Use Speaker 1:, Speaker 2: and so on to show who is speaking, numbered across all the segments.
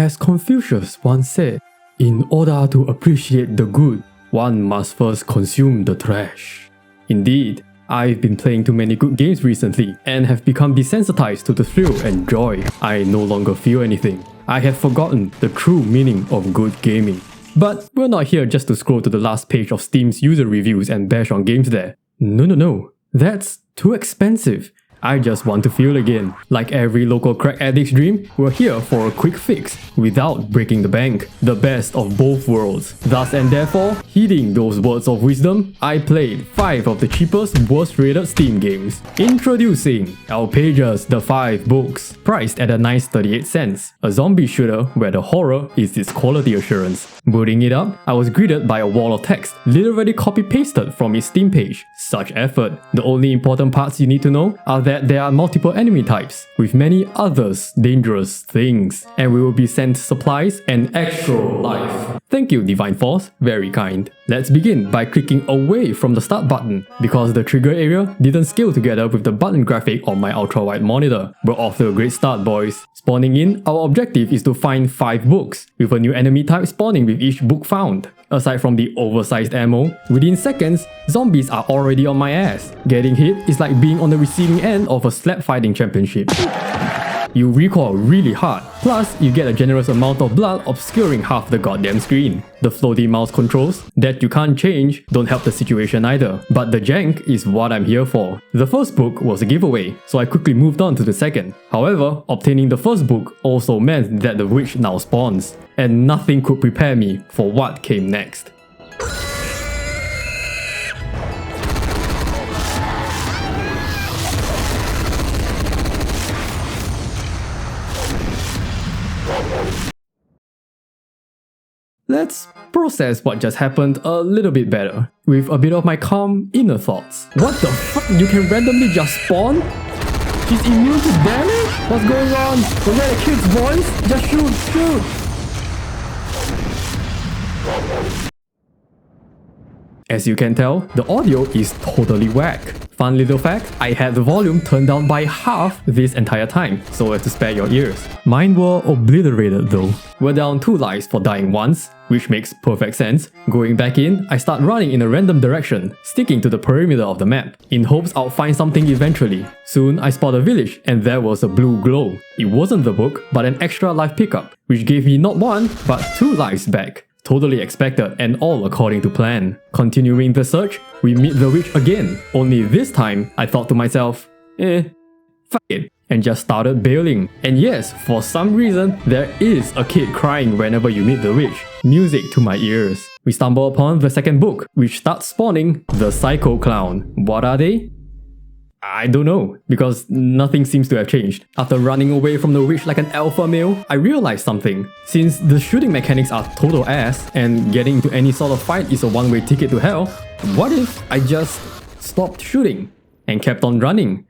Speaker 1: As Confucius once said, in order to appreciate the good, one must first consume the trash. Indeed, I've been playing too many good games recently and have become desensitized to the thrill and joy. I no longer feel anything. I have forgotten the true meaning of good gaming. But we're not here just to scroll to the last page of Steam's user reviews and bash on games there. No. That's too expensive. I just want to feel again. Like every local crack addict's dream, we're here for a quick fix without breaking the bank. The best of both worlds. Thus and therefore, heeding those words of wisdom, I played 5 of the cheapest, worst rated Steam games. Introducing Alpages, the 5 books, priced at a nice 38 cents. A zombie shooter where the horror is its quality assurance. Booting it up, I was greeted by a wall of text, literally copy-pasted from its Steam page. Such effort. The only important parts you need to know are that there are multiple enemy types, with many others dangerous things, and we will be sent supplies and extra life. Thank you, Divine Force, very kind. Let's begin by clicking away from the start button, because the trigger area didn't scale together with the button graphic on my ultra-wide monitor. We're off to a great start, boys. Spawning in, our objective is to find 5 books, with a new enemy type spawning with each book found. Aside from the oversized ammo, within seconds, zombies are already on my ass. Getting hit is like being on the receiving end of a slap fighting championship. You recoil really hard, plus you get a generous amount of blood obscuring half the goddamn screen. The floaty mouse controls, that you can't change, don't help the situation either, but the jank is what I'm here for. The first book was a giveaway, so I quickly moved on to the second. However, obtaining the first book also meant that the witch now spawns, and nothing could prepare me for what came next. Let's process what just happened a little bit better, with a bit of my calm inner thoughts. What the fuck? You can randomly just spawn? She's immune to damage? What's going on? Was that a kid's voice? Just shoot! As you can tell, the audio is totally whack. Fun little fact, I had the volume turned down by half this entire time, so as to spare your ears. Mine were obliterated though. We're down 2 lives for dying once, which makes perfect sense. Going back in, I start running in a random direction, sticking to the perimeter of the map, in hopes I'll find something eventually. Soon, I spot a village, and there was a blue glow. It wasn't the book, but an extra life pickup, which gave me not 1, but 2 lives back. Totally expected and all according to plan. Continuing the search, we meet the witch again. Only this time, I thought to myself, fuck it, and just started bailing. And yes, for some reason, there is a kid crying whenever you meet the witch. Music to my ears. We stumble upon the second book, which starts spawning the Psycho Clown. What are they? I don't know, because nothing seems to have changed. After running away from the witch like an alpha male, I realized something. Since the shooting mechanics are total ass, and getting into any sort of fight is a one-way ticket to hell, what if I just stopped shooting and kept on running?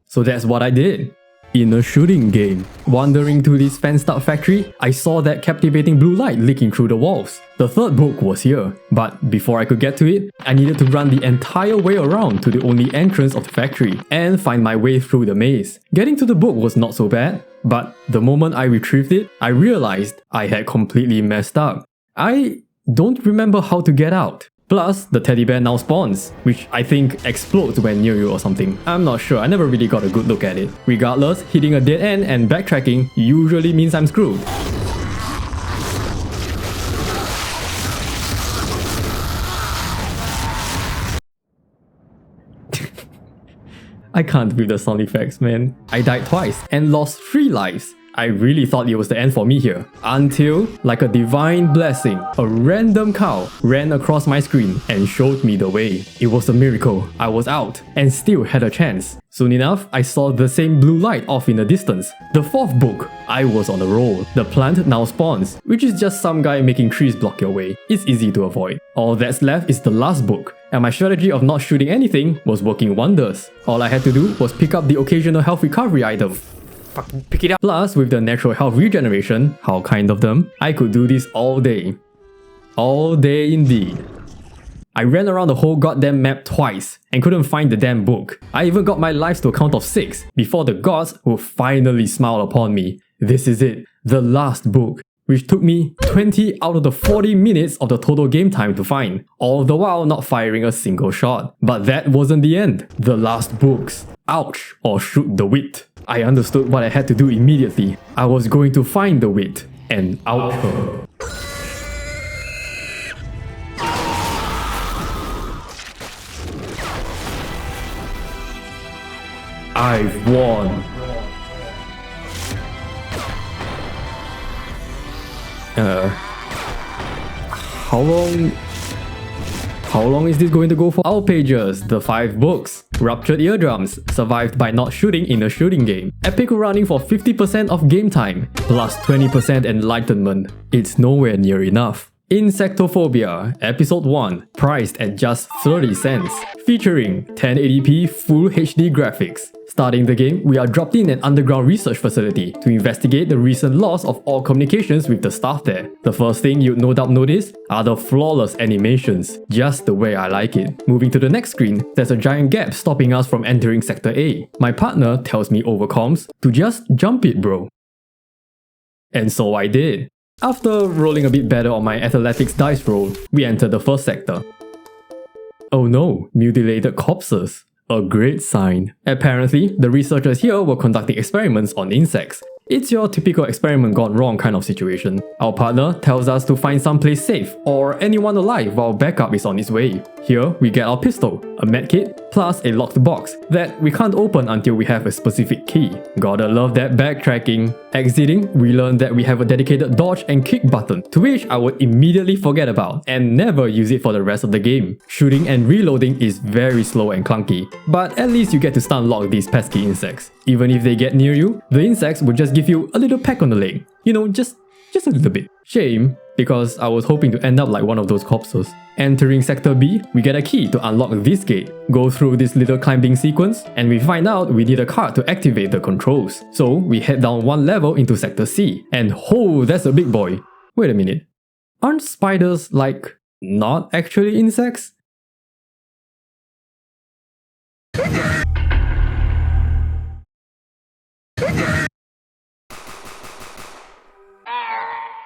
Speaker 1: So that's what I did. In a shooting game. Wandering to this fenced-up factory, I saw that captivating blue light leaking through the walls. The third book was here, but before I could get to it, I needed to run the entire way around to the only entrance of the factory and find my way through the maze. Getting to the book was not so bad, but the moment I retrieved it, I realized I had completely messed up. I don't remember how to get out. Plus, the teddy bear now spawns, which I think explodes when near you or something. I'm not sure, I never really got a good look at it. Regardless, hitting a dead end and backtracking usually means I'm screwed. I can't with the sound effects, man. I died twice and lost 3 lives. I really thought it was the end for me here. Until, like a divine blessing, a random cow ran across my screen and showed me the way. It was a miracle. I was out and still had a chance. Soon enough, I saw the same blue light off in the distance. The 4th book, I was on a roll. The plant now spawns, which is just some guy making trees block your way. It's easy to avoid. All that's left is the last book, and my strategy of not shooting anything was working wonders. All I had to do was pick up the occasional health recovery item. Fucking pick it up. Plus, with the natural health regeneration, how kind of them, I could do this all day. All day indeed. I ran around the whole goddamn map twice and couldn't find the damn book. I even got my lives to a count of 6 before the gods would finally smile upon me. This is it. the last book, which took me 20 out of the 40 minutes of the total game time to find, all the while not firing a single shot. But that wasn't the end. The last books. Ouch, or shoot the wit. I understood what I had to do immediately. I was going to find the wit and out her. I've won. How long is this going to go for? Alpages, the 5 books. Ruptured eardrums, survived by not shooting in a shooting game. Epic running for 50% of game time, plus 20% enlightenment. It's nowhere near enough. Insectophobia, Episode 1, priced at just 30 cents. Featuring 1080p Full HD graphics. Starting the game, we are dropped in an underground research facility to investigate the recent loss of all communications with the staff there. The first thing you'd no doubt notice are the flawless animations, just the way I like it. Moving to the next screen, there's a giant gap stopping us from entering Sector A. My partner tells me over comms to just jump it, bro. And so I did. After rolling a bit better on my athletics dice roll, we entered the first sector. Oh no, mutilated corpses. A great sign. Apparently, the researchers here were conducting experiments on insects. It's your typical experiment gone wrong kind of situation. Our partner tells us to find someplace safe or anyone alive while backup is on its way. Here, we get our pistol, a medkit, plus a locked box that we can't open until we have a specific key. Gotta love that backtracking. Exiting, we learn that we have a dedicated dodge and kick button, to which I would immediately forget about and never use it for the rest of the game. Shooting and reloading is very slow and clunky, but at least you get to stun lock these pesky insects. Even if they get near you, the insects would just give you a little peck on the leg. You know, just a little bit. Shame, because I was hoping to end up like one of those corpses. Entering Sector B, we get a key to unlock this gate, go through this little climbing sequence, and we find out we need a card to activate the controls. So we head down one level into Sector C, and oh, that's a big boy. Wait a minute. Aren't spiders, like, not actually insects?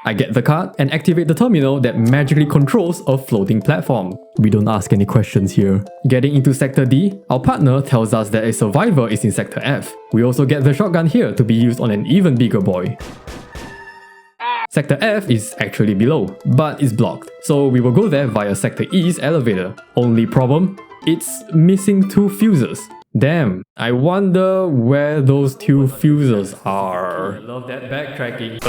Speaker 1: I get the card and activate the terminal that magically controls a floating platform. We don't ask any questions here. Getting into Sector D, our partner tells us that a survivor is in Sector F. We also get the shotgun here to be used on an even bigger boy. Sector F is actually below, but it's blocked, so we will go there via Sector E's elevator. Only problem? It's missing 2 fuses. Damn, I wonder where those 2 fuses are. I love that backtracking.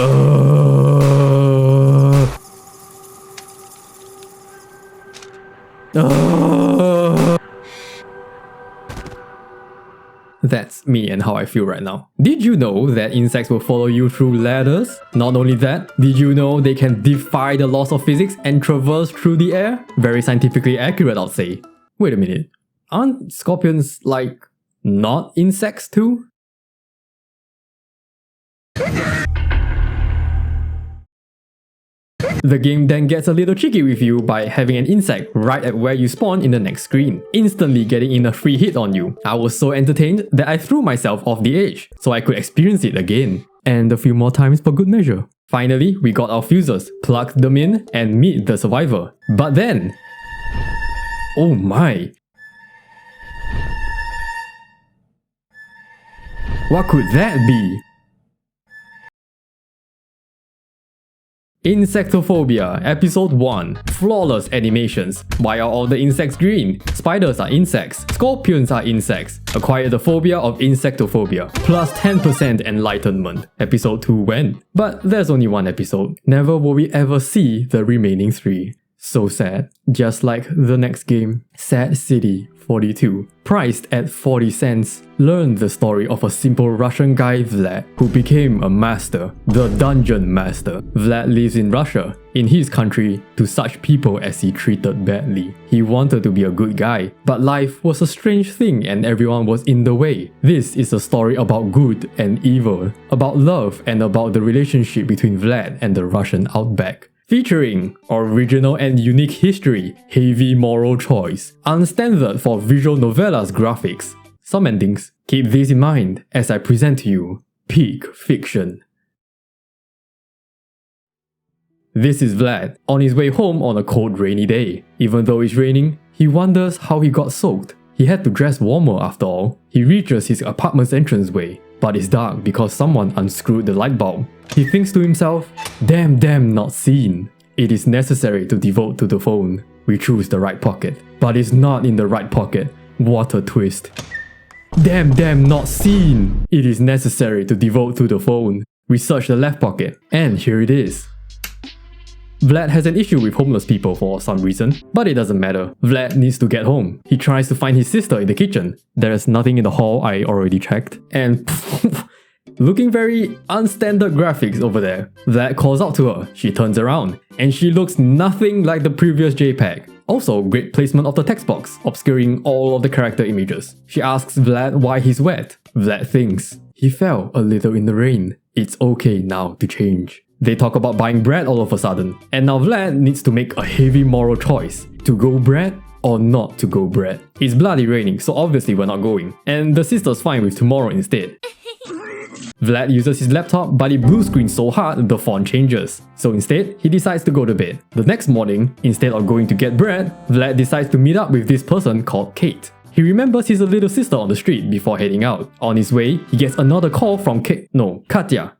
Speaker 1: That's me and how I feel right now. Did you know that insects will follow you through ladders? Not only that, did you know they can defy the laws of physics and traverse through the air? Very scientifically accurate, I'd say. Wait a minute. Aren't scorpions, like, not insects too? The game then gets a little cheeky with you by having an insect right at where you spawn in the next screen, instantly getting in a free hit on you. I was so entertained that I threw myself off the edge, so I could experience it again. And a few more times for good measure. Finally, we got our fuses, plugged them in, and meet the survivor. But then... oh my! What could that be? Insectophobia, Episode 1. Flawless animations. Why are all the insects green? Spiders are insects. Scorpions are insects. Acquire the phobia of insectophobia. Plus 10% enlightenment. Episode 2 when? But there's only one episode. Never will we ever see the remaining 3. So sad. Just like the next game. Sad City 42. Priced at 40 cents. Learn the story of a simple Russian guy Vlad who became a master, the dungeon master. Vlad lives in Russia, in his country, to such people as he treated badly. He wanted to be a good guy, but life was a strange thing and everyone was in the way. This is a story about good and evil, about love and about the relationship between Vlad and the Russian outback. Featuring original and unique history, heavy moral choice, unstandard for visual novellas graphics. Some endings. Keep this in mind as I present to you peak fiction. This is Vlad, on his way home on a cold rainy day. Even though it's raining, he wonders how he got soaked. He had to dress warmer after all. He reaches his apartment's entranceway, but it's dark because someone unscrewed the light bulb. He thinks to himself, damn, not seen. It is necessary to devote to the phone. We choose the right pocket, but it's not in the right pocket. What a twist. Damn, not seen. It is necessary to devote to the phone. We search the left pocket, and here it is. Vlad has an issue with homeless people for some reason, but it doesn't matter. Vlad needs to get home. He tries to find his sister in the kitchen. There's nothing in the hall, I already checked. And looking very unstandard graphics over there. Vlad calls out to her. She turns around, and she looks nothing like the previous JPEG. Also, great placement of the text box, obscuring all of the character images. She asks Vlad why he's wet. Vlad thinks, he fell a little in the rain. It's okay now to change. They talk about buying bread all of a sudden, and now Vlad needs to make a heavy moral choice. To go bread or not to go bread. It's bloody raining, so obviously we're not going. And the sister's fine with tomorrow instead. Vlad uses his laptop, but it blue screens so hard the font changes. So instead, he decides to go to bed. The next morning, instead of going to get bread, Vlad decides to meet up with this person called Kate. He remembers his little sister on the street before heading out. On his way, he gets another call from Katya.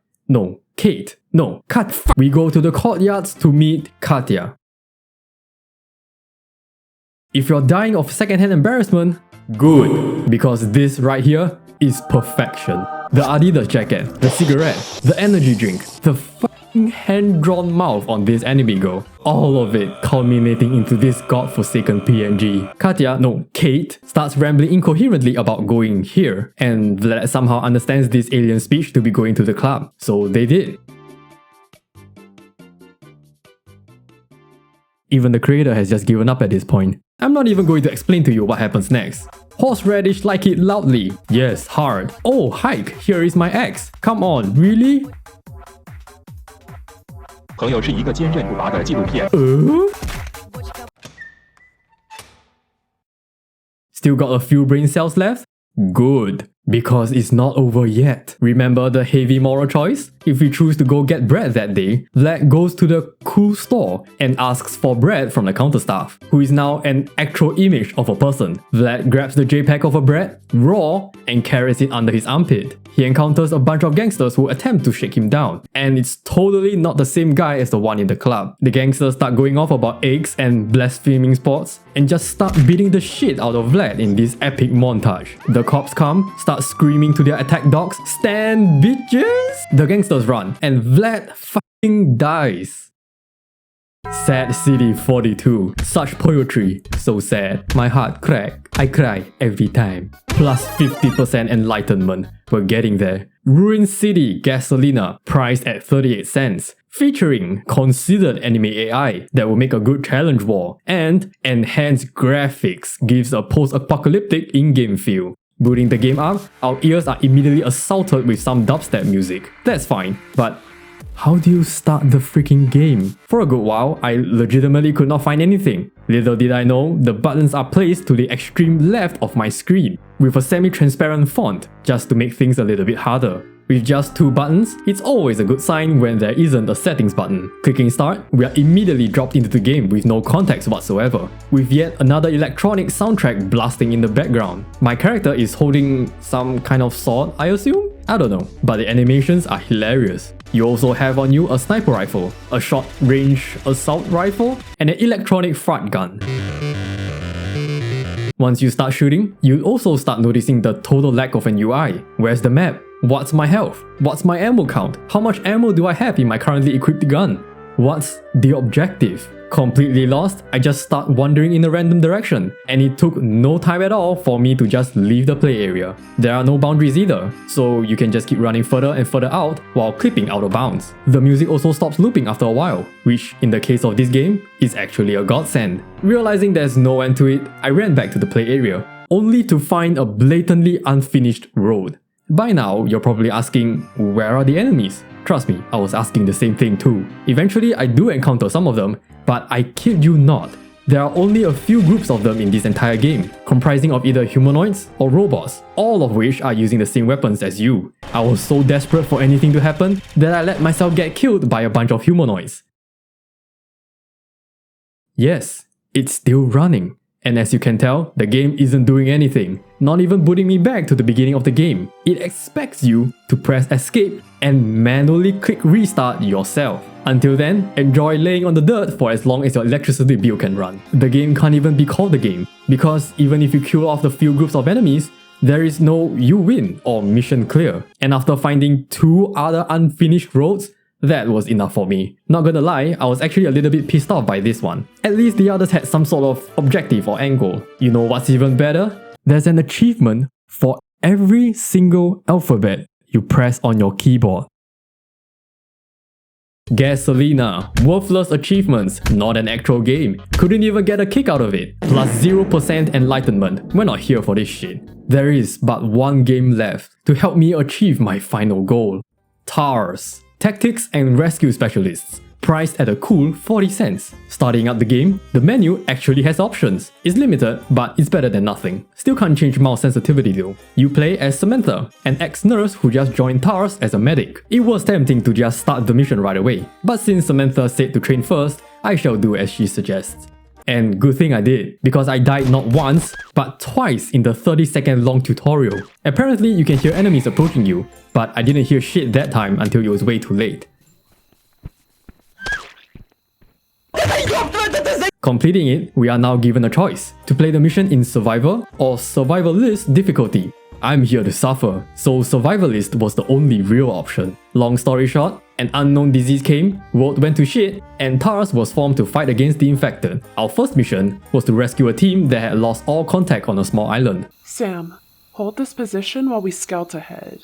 Speaker 1: We go to the courtyards to meet Katya. If you're dying of secondhand embarrassment, good, because this right here is perfection. The Adidas jacket, the cigarette, the energy drink, the fucking hand-drawn mouth on this anime girl. All of it culminating into this godforsaken PNG. Kate starts rambling incoherently about going here, and Vlad somehow understands this alien speech to be going to the club, so they did. Even the creator has just given up at this point. I'm not even going to explain to you what happens next. Horseradish like it loudly. Yes, hard. Oh, hike, here is my ex. Come on, really?
Speaker 2: 朋友是一个坚韧不拔的纪录片。
Speaker 1: Still got a few brain cells left? Good, because it's not over yet. Remember the heavy moral choice? If we choose to go get bread that day, Vlad goes to the cool store and asks for bread from the counter staff, who is now an actual image of a person. Vlad grabs the JPEG of a bread, raw, and carries it under his armpit. He encounters a bunch of gangsters who attempt to shake him down, and it's totally not the same guy as the one in the club. The gangsters start going off about eggs and blaspheming sports, and just start beating the shit out of Vlad in this epic montage. The cops come, start screaming to their attack dogs, "Stand, bitches!" The gangsters run, and Vlad fucking dies. Sad City 42. Such poetry. So sad. My heart crack. I cry every time. Plus 50% enlightenment. We're getting there. Ruined City Gasolina. Priced at 38 cents. Featuring considered anime AI that will make a good challenge war. And enhanced graphics gives a post-apocalyptic in-game feel. Booting the game up, our ears are immediately assaulted with some dubstep music. That's fine, but how do you start the freaking game? For a good while, I legitimately could not find anything. Little did I know, the buttons are placed to the extreme left of my screen, with a semi-transparent font, just to make things a little bit harder. With just 2 buttons, it's always a good sign when there isn't a settings button. Clicking start, we are immediately dropped into the game with no context whatsoever, with yet another electronic soundtrack blasting in the background. My character is holding some kind of sword, I assume? I don't know, but the animations are hilarious. You also have on you a sniper rifle, a short-range assault rifle, and an electronic fart gun. Once you start shooting, you'll also start noticing the total lack of an UI. Where's the map? What's my health? What's my ammo count? How much ammo do I have in my currently equipped gun? What's the objective? Completely lost, I just start wandering in a random direction, and it took no time at all for me to just leave the play area. There are no boundaries either, so you can just keep running further and further out while clipping out of bounds. The music also stops looping after a while, which in the case of this game, is actually a godsend. Realizing there's no end to it, I ran back to the play area, only to find a blatantly unfinished road. By now, you're probably asking, where are the enemies? Trust me, I was asking the same thing too. Eventually, I do encounter some of them, but I kid you not, there are only a few groups of them in this entire game, comprising of either humanoids or robots, all of which are using the same weapons as you. I was so desperate for anything to happen that I let myself get killed by a bunch of humanoids. Yes, it's still running. And as you can tell, the game isn't doing anything, not even booting me back to the beginning of the game. It expects you to press escape and manually click restart yourself. Until then, enjoy laying on the dirt for as long as your electricity bill can run. The game can't even be called a game, because even if you kill off the few groups of enemies, there is no you win or mission clear. And after finding 2 other unfinished roads, that was enough for me. Not gonna lie, I was actually a little bit pissed off by this one. At least the others had some sort of objective or angle. You know what's even better? There's an achievement for every single alphabet you press on your keyboard. Gasolina, worthless achievements, not an actual game. Couldn't even get a kick out of it. Plus 0% enlightenment. We're not here for this shit. There is but one game left to help me achieve my final goal. T.A.R.S. Tactics and Rescue Specialists, priced at a cool 40 cents. Starting up the game, the menu actually has options. It's limited, but it's better than nothing. Still can't change mouse sensitivity though. You play as Samantha, an ex-nurse who just joined T.A.R.S as a medic. It was tempting to just start the mission right away, but since Samantha said to train first, I shall do as she suggests. And good thing I did, because I died not once, but twice in the 30-second long tutorial. Apparently you can hear enemies approaching you, but I didn't hear shit that time until it was way too late. Completing it, we are now given a choice to play the mission in Survivor or Survivalist difficulty. I'm here to suffer, so Survivalist was the only real option. Long story short, an unknown disease came, world went to shit, and T.A.R.S was formed to fight against the infected. Our first mission was to rescue a team that had lost all contact on a small island.
Speaker 3: Sam, hold this position while we scout ahead.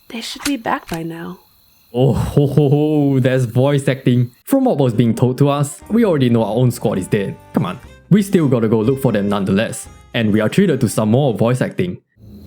Speaker 4: They should be back by now.
Speaker 1: Oh ho ho ho, that's voice acting. From what was being told to us, we already know our own squad is dead. Come on, we still gotta go look for them nonetheless. And we are treated to some more voice acting.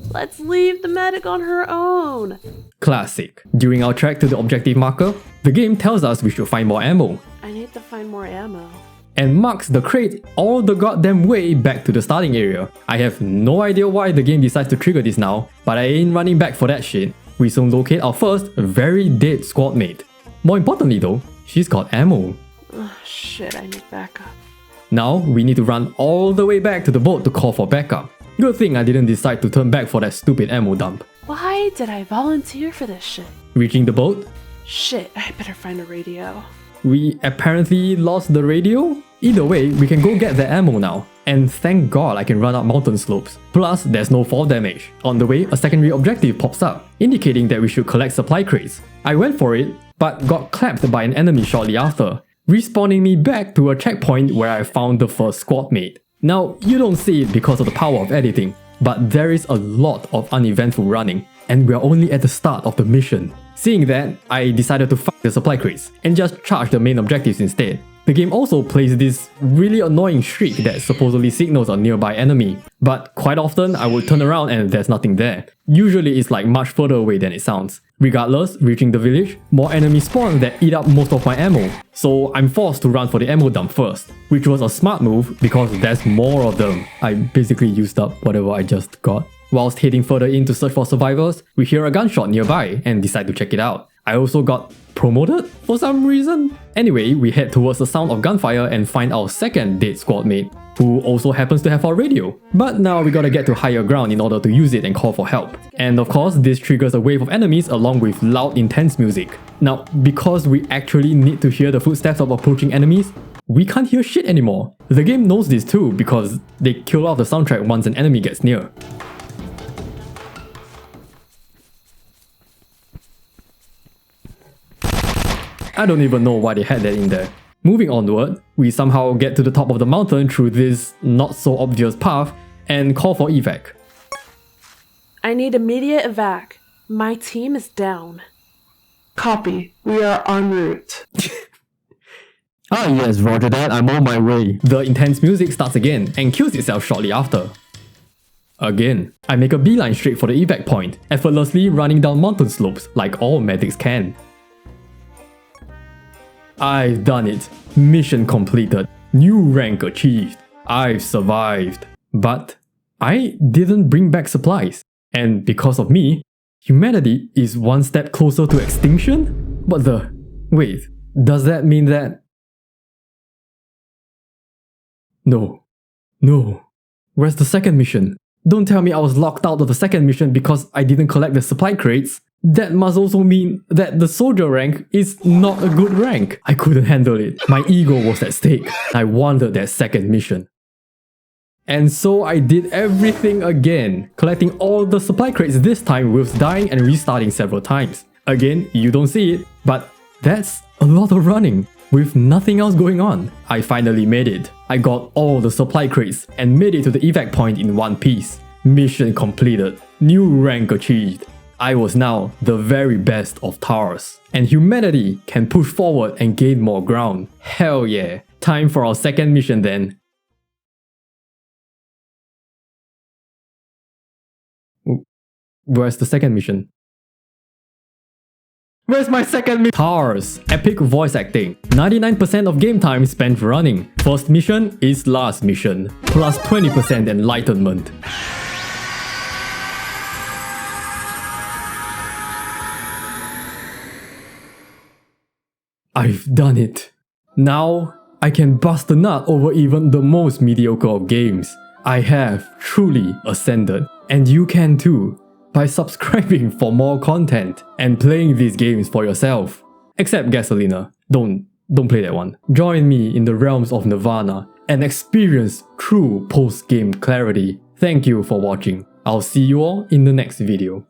Speaker 4: Let's leave the medic on her own.
Speaker 1: Classic. During our trek to the objective marker, the game tells us we should find more ammo.
Speaker 4: I need to find more ammo.
Speaker 1: And marks the crate all the goddamn way back to the starting area. I have no idea why the game decides to trigger this now, but I ain't running back for that shit. We soon locate our first very dead squad mate. More importantly though, she's got ammo.
Speaker 4: Oh, shit, I need backup.
Speaker 1: Now, we need to run all the way back to the boat to call for backup. Good thing I didn't decide to turn back for that stupid ammo dump.
Speaker 4: Why did I volunteer for this shit?
Speaker 1: Reaching the boat,
Speaker 4: Shit, I better find a radio.
Speaker 1: we apparently lost the radio? Either way, we can go get the ammo now. And thank God I can run up mountain slopes. Plus, there's no fall damage. On the way, a secondary objective pops up, indicating that we should collect supply crates. I went for it, but got clapped by an enemy shortly after, respawning me back to a checkpoint where I found the first squad mate. Now, you don't see it because of the power of editing, but there is a lot of uneventful running, and we're only at the start of the mission. Seeing that, I decided to fuck the supply crates and just charge the main objectives instead. The game also plays this really annoying shriek that supposedly signals a nearby enemy, but quite often I would turn around and there's nothing there. Usually it's like much further away than it sounds. Regardless, reaching the village, more enemies spawn that eat up most of my ammo, so I'm forced to run for the ammo dump first, which was a smart move because there's more of them. I basically used up whatever I just got. Whilst heading further in to search for survivors, we hear a gunshot nearby and decide to check it out. I also got promoted for some reason. Anyway, we head towards the sound of gunfire and find our second dead squad mate, who also happens to have our radio. But now we gotta get to higher ground in order to use it and call for help. And of course, this triggers a wave of enemies along with loud, intense music. Now, because we actually need to hear the footsteps of approaching enemies, we can't hear shit anymore. The game knows this too because they kill off the soundtrack once an enemy gets near. I don't even know why they had that in there. Moving onward, we somehow get to the top of the mountain through this not so obvious path and call for evac.
Speaker 4: I need immediate evac. My team is down.
Speaker 3: Copy. We are en route.
Speaker 1: Ah yes, roger that, I'm on my way. The intense music starts again and kills itself shortly after. Again, I make a beeline straight for the evac point, effortlessly running down mountain slopes like all medics can. I've done it. Mission completed. New rank achieved. I've survived. But I didn't bring back supplies. And because of me, humanity is one step closer to extinction? Wait, does that mean that No. No. Where's the second mission? Don't tell me I was locked out of the second mission because I didn't collect the supply crates. That must also mean that the soldier rank is not a good rank. I couldn't handle it. My ego was at stake. I wanted that second mission. And so I did everything again, collecting all the supply crates this time with dying and restarting several times. Again, you don't see it, but that's a lot of running. With nothing else going on, I finally made it. I got all the supply crates and made it to the evac point in one piece. Mission completed. New rank achieved. I was now the very best of T.A.R.S. And humanity can push forward and gain more ground. Hell yeah. Time for our second mission then. Where's the second mission? Where's my second mission? T.A.R.S. Epic voice acting. 99% of game time spent running. First mission is last mission. Plus 20% enlightenment. I've done it. Now, I can bust a nut over even the most mediocre of games. I have truly ascended. And you can too, by subscribing for more content and playing these games for yourself. Except Gasolina. Don't play that one. Join me in the realms of Nirvana and experience true post-game clarity. Thank you for watching. I'll see you all in the next video.